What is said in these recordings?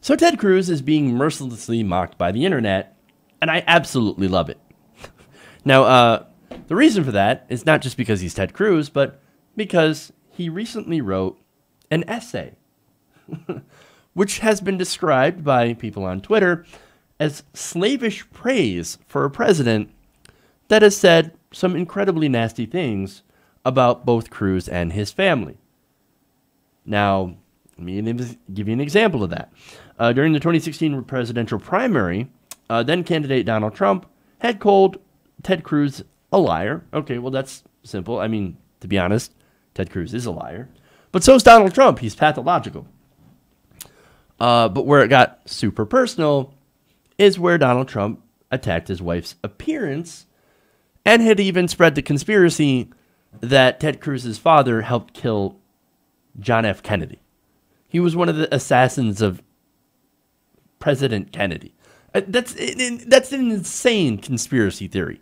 So Ted Cruz is being mercilessly mocked by the internet, and I absolutely love it. Now, the reason for that is not just because he's Ted Cruz, but because he recently wrote an essay, which has been described by people on Twitter as slavish praise for a president that has said some incredibly nasty things about both Cruz and his family. Now, let me give you an example of that. During the 2016 presidential primary, then candidate Donald Trump had called Ted Cruz a liar. Okay, well, that's simple. I mean, to be honest, Ted Cruz is a liar. But so is Donald Trump. He's pathological. But where it got super personal is where Donald Trump attacked his wife's appearance and had even spread the conspiracy that Ted Cruz's father helped kill John F. Kennedy. He was one of the assassins of President Kennedy. That's an insane conspiracy theory.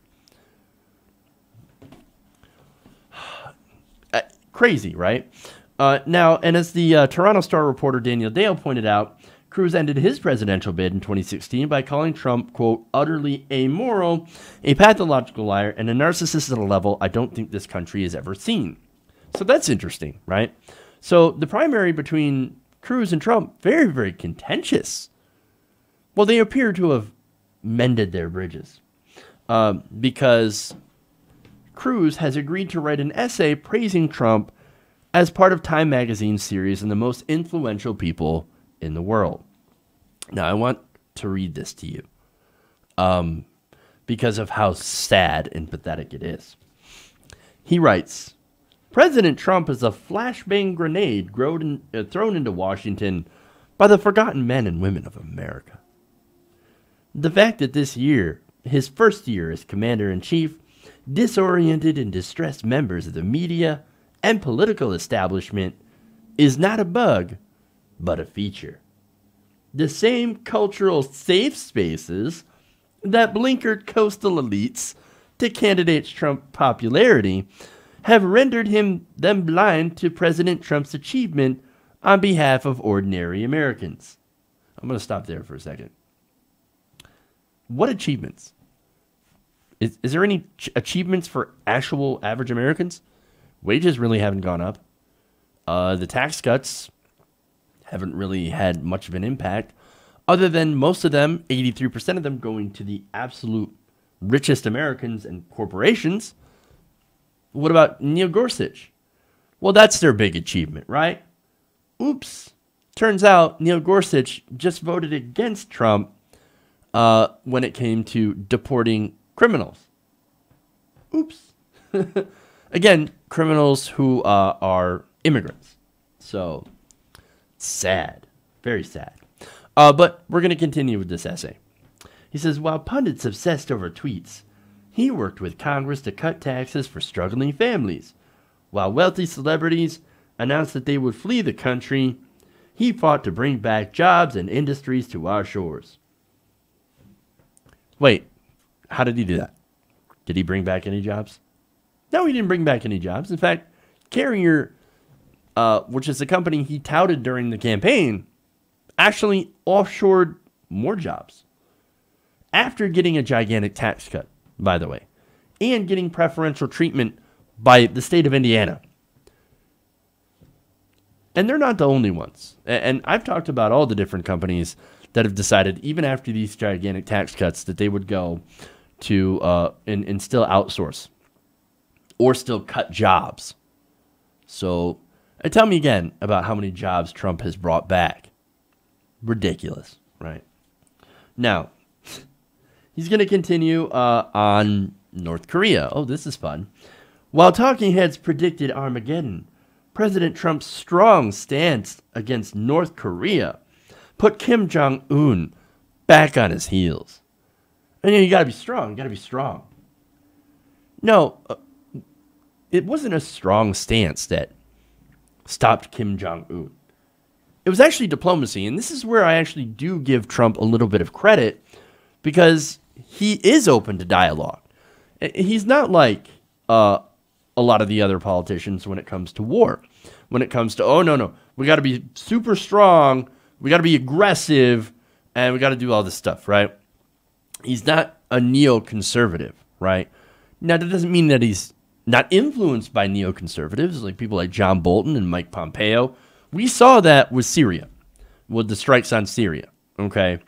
Crazy, right? Now, and as the Toronto Star reporter Daniel Dale pointed out, Cruz ended his presidential bid in 2016 by calling Trump, quote, utterly amoral, a pathological liar, and a narcissist at a level I don't think this country has ever seen. So that's interesting, right? So the primary between Cruz and Trump, very, very contentious. Well, they appear to have mended their bridges because Cruz has agreed to write an essay praising Trump as part of Time Magazine's series on the most influential people in the world. Now, I want to read this to you because of how sad and pathetic it is. He writes, President Trump is a flashbang grenade thrown into Washington by the forgotten men and women of America. The fact that this year, his first year as commander-in-chief, disoriented and distressed members of the media and political establishment is not a bug, but a feature. The same cultural safe spaces that blinkered coastal elites to candidates Trump's popularity have rendered them blind to President Trump's achievement on behalf of ordinary Americans. I'm going to stop there for a second. What achievements? Is there any achievements for actual average Americans? Wages really haven't gone up. The tax cuts haven't really had much of an impact, other than most of them, 83% of them, going to the absolute richest Americans and corporations. What about Neil Gorsuch? Well, that's their big achievement, right? Oops. Turns out Neil Gorsuch just voted against Trump when it came to deporting criminals. Oops. Again, criminals who are immigrants. So, sad. Very sad. But we're going to continue with this essay. He says, while pundits obsessed over tweets, he worked with Congress to cut taxes for struggling families. While wealthy celebrities announced that they would flee the country, he fought to bring back jobs and industries to our shores. Wait, how did he do that? Did he bring back any jobs? No, he didn't bring back any jobs. In fact, Carrier, which is the company he touted during the campaign, actually offshored more jobs. After getting a gigantic tax cut, by the way, and getting preferential treatment by the state of Indiana. And they're not the only ones. And I've talked about all the different companies that have decided, even after these gigantic tax cuts, that they would go to and still outsource or still cut jobs. So tell me again about how many jobs Trump has brought back. Ridiculous, right? Now, he's going to continue on North Korea. Oh, this is fun. While talking heads predicted Armageddon, President Trump's strong stance against North Korea put Kim Jong-un back on his heels. And you got to be strong. You got to be strong. No, it wasn't a strong stance that stopped Kim Jong-un. It was actually diplomacy. And this is where I actually do give Trump a little bit of credit, because he is open to dialogue. He's not like a lot of the other politicians when it comes to war. When it comes to, oh, no, we got to be super strong We got to be aggressive, and we got to do all this stuff, right? He's not a neoconservative, right? Now, that doesn't mean that he's not influenced by neoconservatives, like people like John Bolton and Mike Pompeo. We saw that with Syria, with the strikes on Syria, okay?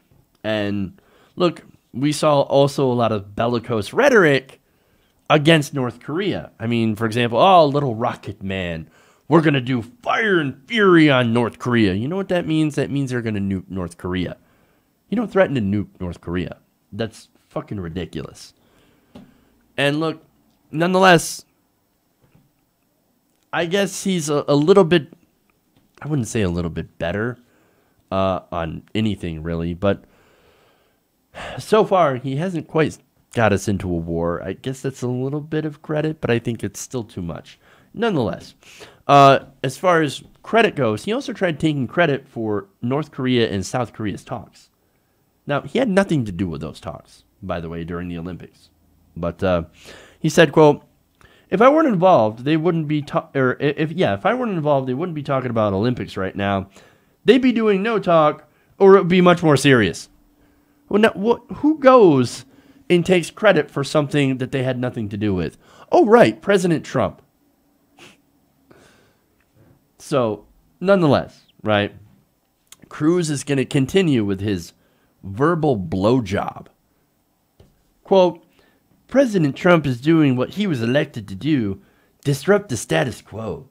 And look, we saw also a lot of bellicose rhetoric against North Korea. I mean, for example, oh, little rocket man, we're going to do fire and fury on North Korea. You know what that means? That means they're going to nuke North Korea. You don't threaten to nuke North Korea. That's fucking ridiculous. And look, nonetheless, I guess he's a little bit, I wouldn't say a little bit better on anything really, but so far he hasn't quite got us into a war. I guess that's a little bit of credit, but I think it's still too much. Nonetheless, as far as credit goes, he also tried taking credit for North Korea and South Korea's talks. Now, he had nothing to do with those talks, by the way, during the Olympics. But he said, quote, if I weren't involved, they wouldn't be if I weren't involved, they wouldn't be talking about Olympics right now. They'd be doing no talk, or it would be much more serious. Well, now, who goes and takes credit for something that they had nothing to do with? Oh, right, President Trump. So, nonetheless, right, Cruz is going to continue with his verbal blowjob. Quote, President Trump is doing what he was elected to do, disrupt the status quo.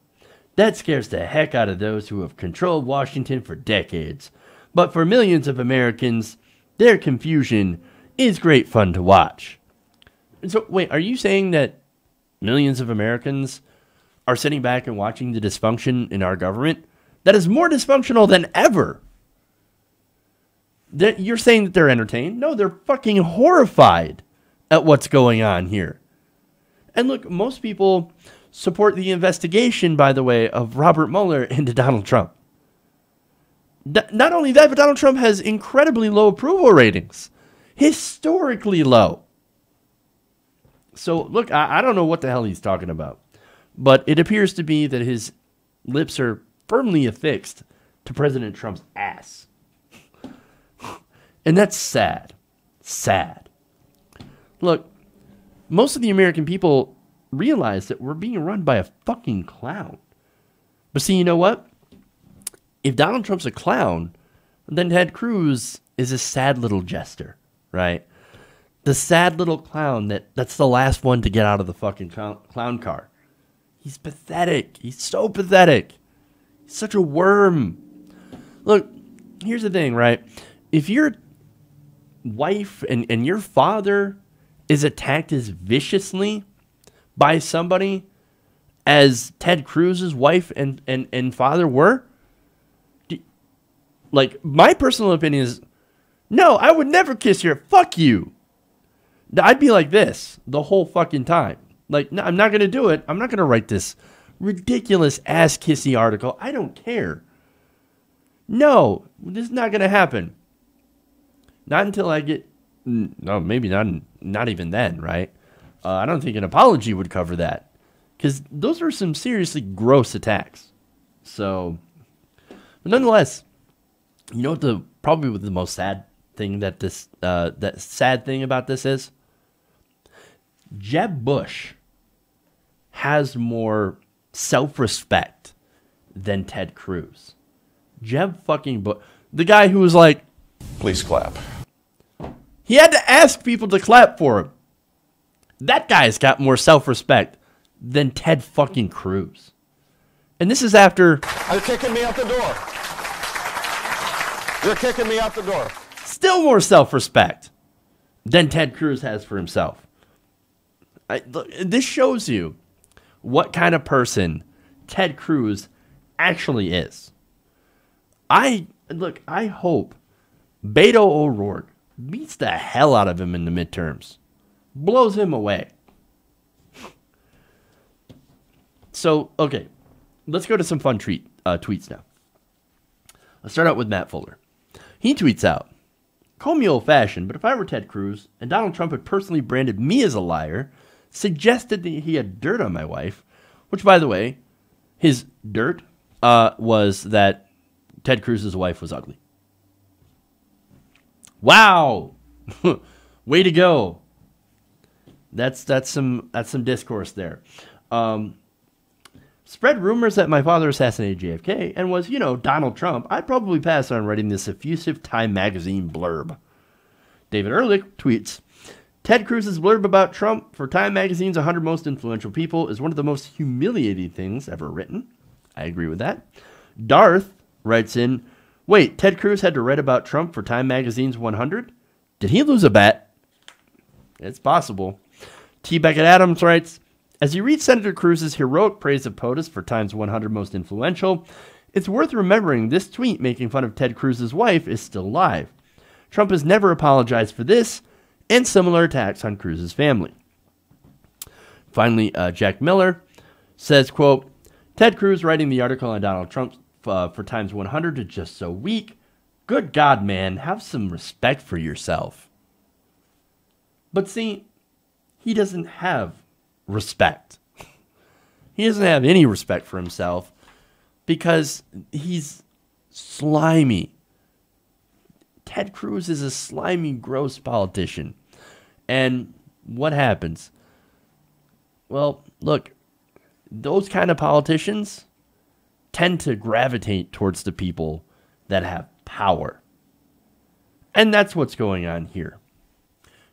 That scares the heck out of those who have controlled Washington for decades. But for millions of Americans, their confusion is great fun to watch. So, wait, are you saying that millions of Americans are sitting back and watching the dysfunction in our government that is more dysfunctional than ever? That you're saying that they're entertained? No, they're fucking horrified at what's going on here. And look, most people support the investigation, by the way, of Robert Mueller into Donald Trump. Not only that, but Donald Trump has incredibly low approval ratings. Historically low. So, look, I don't know what the hell he's talking about. But it appears to be that his lips are firmly affixed to President Trump's ass. And that's sad. Sad. Look, most of the American people realize that we're being run by a fucking clown. But see, you know what? If Donald Trump's a clown, then Ted Cruz is a sad little jester, right? The sad little clown that's the last one to get out of the fucking clown car. He's pathetic. He's so pathetic. He's such a worm. Look, here's the thing, right? If your wife and your father is attacked as viciously by somebody as Ted Cruz's wife and father were, like, my personal opinion is, no, I would never kiss your, fuck you. I'd be like this the whole fucking time. Like, no, I'm not going to do it. I'm not going to write this ridiculous ass-kissy article. I don't care. No, this is not going to happen. Not until I get, no, maybe not even then, right? I don't think an apology would cover that. Because those are some seriously gross attacks. So, but nonetheless, you know what probably the most sad thing that sad thing about this is? Jeb Bush has more self-respect than Ted Cruz. Jeb fucking Bush, the guy who was like, please clap. He had to ask people to clap for him. That guy's got more self-respect than Ted fucking Cruz. And this is after... They're kicking me out the door. They're kicking me out the door. Still more self-respect than Ted Cruz has for himself. This shows you what kind of person Ted Cruz actually is. I hope Beto O'Rourke beats the hell out of him in the midterms. Blows him away. So, okay. Let's go to some fun tweets now. Let's start out with Matt Fuller. He tweets out, call me old-fashioned, but if I were Ted Cruz and Donald Trump had personally branded me as a liar, suggested that he had dirt on my wife, which, by the way, his dirt was that Ted Cruz's wife was ugly. Wow. Way to go. That's some discourse there. Spread rumors that my father assassinated JFK and was, Donald Trump. I'd probably pass on writing this effusive Time magazine blurb. David Ehrlich tweets, Ted Cruz's blurb about Trump for Time magazine's 100 Most Influential People is one of the most humiliating things ever written. I agree with that. Darth writes in, wait, Ted Cruz had to write about Trump for Time magazine's 100? Did he lose a bet? It's possible. T. Beckett Adams writes, as you read Senator Cruz's heroic praise of POTUS for Time's 100 Most Influential, it's worth remembering this tweet making fun of Ted Cruz's wife is still live. Trump has never apologized for this and similar attacks on Cruz's family. Finally, Jack Miller says, quote, Ted Cruz writing the article on Donald Trump for Times 100 is just so weak. Good God, man, have some respect for yourself. But see, he doesn't have respect. He doesn't have any respect for himself because he's slimy. Ted Cruz is a slimy, gross politician. And what happens? Well, look, those kind of politicians tend to gravitate towards the people that have power. And that's what's going on here.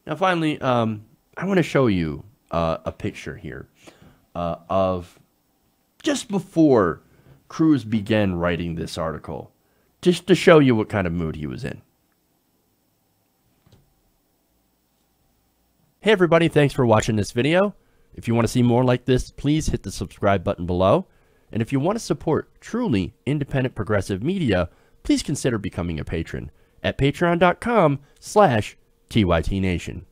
Now, finally, I want to show you a picture here of just before Cruz began writing this article, just to show you what kind of mood he was in. Hey everybody, thanks for watching this video. If you want to see more like this, please hit the subscribe button below. And if you want to support truly independent progressive media, please consider becoming a patron at patreon.com/TYTNation.